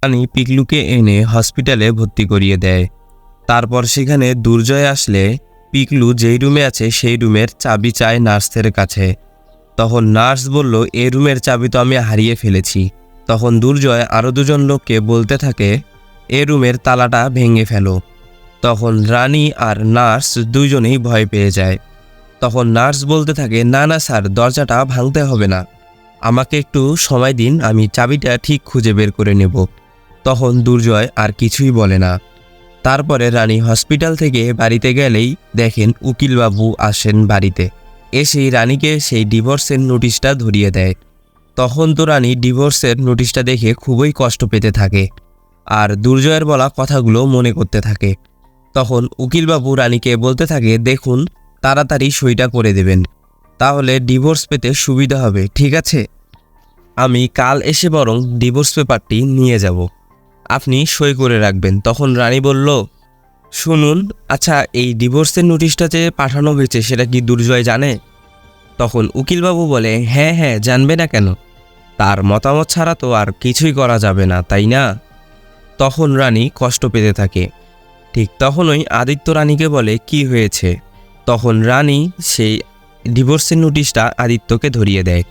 রানী পিকলুকে এনে হসপিটালে ভর্তি করিয়ে দেয়। তারপর সেখানে দুর্জয় আসলে পিকলু যেই রুমে আছে সেই রুমের চাবি চায় নার্সের কাছে। তখন নার্স বলল, এই রুমের চাবি তো আমি হারিয়ে ফেলেছি। তখন দুর্জয় আরও দুজন লোককে বলতে থাকে, এ রুমের তালাটা ভেঙে ফেলো। তখন রানী আর নার্স দুইজনেই ভয় পেয়ে যায়। তখন নার্স বলতে থাকে, না না স্যার, দরজাটা ভাঙতে হবে না, আমাকে একটু সময় দিন, আমি চাবিটা ঠিক খুঁজে বের করে নেব। তখন দুর্জয় আর কিছুই বলে না। তারপরে রানী হসপিটাল থেকে বাড়িতে গেলেই দেখেন উকিলবাবু আসেন বাড়িতে। এসেই রানীকে সেই ডিভোর্সের নোটিশটা ধরিয়ে দেয়। তখন তো রানী ডিভোর্সের নোটিশটা দেখে খুবই কষ্ট পেতে থাকে আর দুর্জয়ের বলা কথাগুলো মনে করতে থাকে। তখন উকিলবাবু রানীকে বলতে থাকে, দেখুন তাড়াতাড়ি সইটা করে দেবেন, তাহলে ডিভোর্স পেতে সুবিধা হবে, ঠিক আছে? আমি কাল এসে বরং ডিভোর্স পেপারটি নিয়ে যাব, আপনি সই করে রাখবেন। তখন রানী বলল, শুনুন, আচ্ছা এই ডিভোর্সের নোটিশটা যে পাঠানো হয়েছে সেটা কি দুর্জয় জানে? তখন উকিলবাবু বলে, হ্যাঁ হ্যাঁ, জানবে না কেন, তার মতামত ছাড়া তো আর কিছুই করা যাবে না, তাই না? তখন রানী কষ্ট পেতে থাকে। ঠিক তখনই আদিত্য রানীকে বলে, কি হয়েছে? তখন রানী সেই ডিভোর্সের নোটিশটা আদিত্যকে ধরিয়ে দেয়।